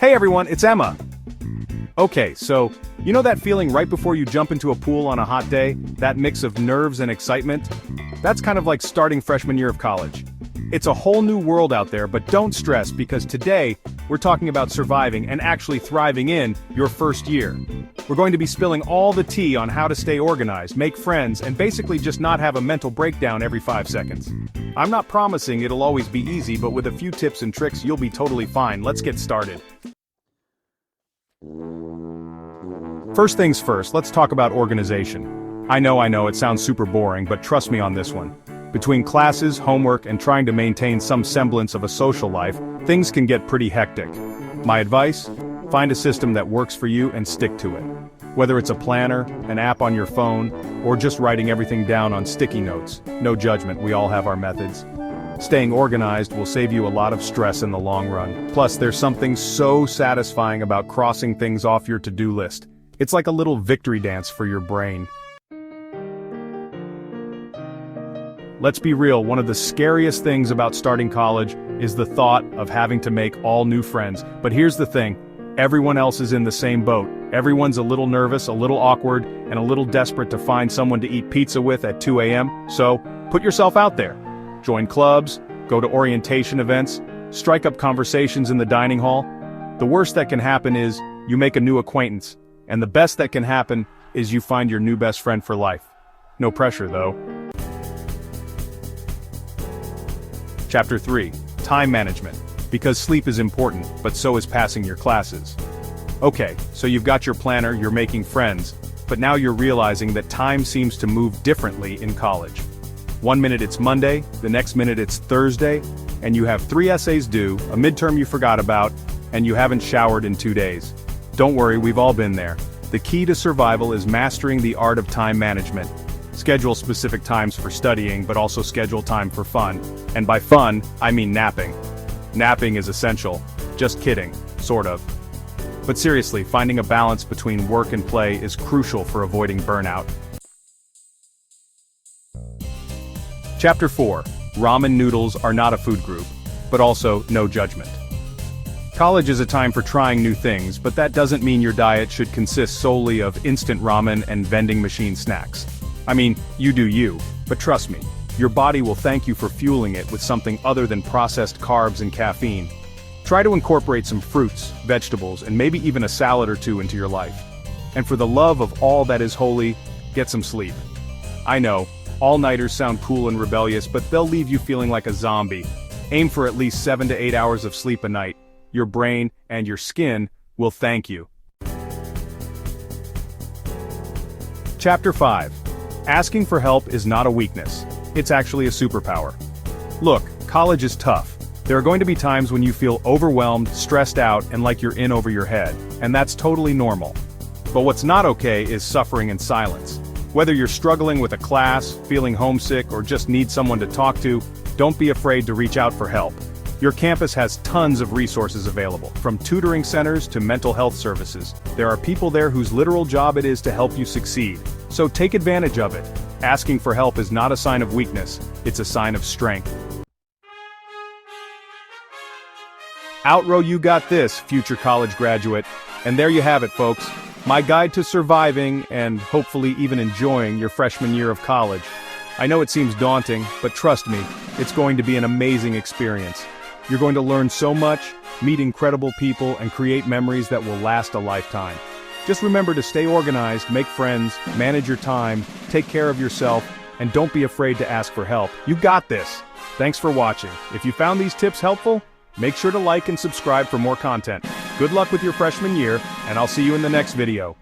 Hey everyone, it's Emma. Okay, so, you know that feeling right before you jump into a pool on a hot day? That mix of nerves and excitement? That's kind of like starting freshman year of college. It's a whole new world out there, but don't stress because today, we're talking about surviving and actually thriving in your first year. We're going to be spilling all the tea on how to stay organized, make friends, and basically just not have a mental breakdown every 5 seconds. I'm not promising it'll always be easy, but with a few tips and tricks, you'll be totally fine. Let's get started. First things first, let's talk about organization. I know, it sounds super boring, but trust me on this one. Between classes, homework, and trying to maintain some semblance of a social life, things can get pretty hectic. My advice? Find a system that works for you and stick to it. Whether it's a planner, an app on your phone, or just writing everything down on sticky notes, no judgment, we all have our methods. Staying organized will save you a lot of stress in the long run. Plus, there's something so satisfying about crossing things off your to-do list. It's like a little victory dance for your brain. Let's be real, one of the scariest things about starting college is the thought of having to make all new friends. But here's the thing, everyone else is in the same boat. Everyone's a little nervous, a little awkward, and a little desperate to find someone to eat pizza with at 2 a.m. So, put yourself out there. Join clubs, go to orientation events, strike up conversations in the dining hall. The worst that can happen is you make a new acquaintance, and the best that can happen is you find your new best friend for life. No pressure though. Chapter 3. Time management. Because sleep is important, but so is passing your classes. Okay, so you've got your planner, you're making friends, but now you're realizing that time seems to move differently in college. 1 minute it's Monday, the next minute it's Thursday, and you have 3 essays due, a midterm you forgot about, and you haven't showered in 2 days. Don't worry, we've all been there. The key to survival is mastering the art of time management. Schedule specific times for studying, but also schedule time for fun. And by fun, I mean napping. Napping is essential. Just kidding, sort of. But seriously, finding a balance between work and play is crucial for avoiding burnout. Chapter 4. Ramen noodles are not a food group, but also no judgment. College is a time for trying new things, but that doesn't mean your diet should consist solely of instant ramen and vending machine snacks. I mean, you do you, but trust me, your body will thank you for fueling it with something other than processed carbs and caffeine. Try to incorporate some fruits, vegetables, and maybe even a salad or two into your life. And for the love of all that is holy, get some sleep. I know, all-nighters sound cool and rebellious, but they'll leave you feeling like a zombie. Aim for at least 7 to 8 hours of sleep a night. Your brain and your skin will thank you. Chapter 5. Asking for help is not a weakness. It's actually a superpower. Look, college is tough. There are going to be times when you feel overwhelmed, stressed out, and like you're in over your head, and that's totally normal. But what's not okay is suffering in silence. Whether you're struggling with a class, feeling homesick, or just need someone to talk to, don't be afraid to reach out for help. Your campus has tons of resources available, from tutoring centers to mental health services. There are people there whose literal job it is to help you succeed. So take advantage of it. Asking for help is not a sign of weakness, it's a sign of strength. Outrow, you got this, future college graduate. And there you have it, folks. My guide to surviving and hopefully even enjoying your freshman year of college. I know it seems daunting, but trust me, it's going to be an amazing experience. You're going to learn so much, meet incredible people, and create memories that will last a lifetime. Just remember to stay organized, make friends, manage your time, take care of yourself, and don't be afraid to ask for help. You got this! Thanks for watching. If you found these tips helpful, make sure to like and subscribe for more content. Good luck with your freshman year, and I'll see you in the next video.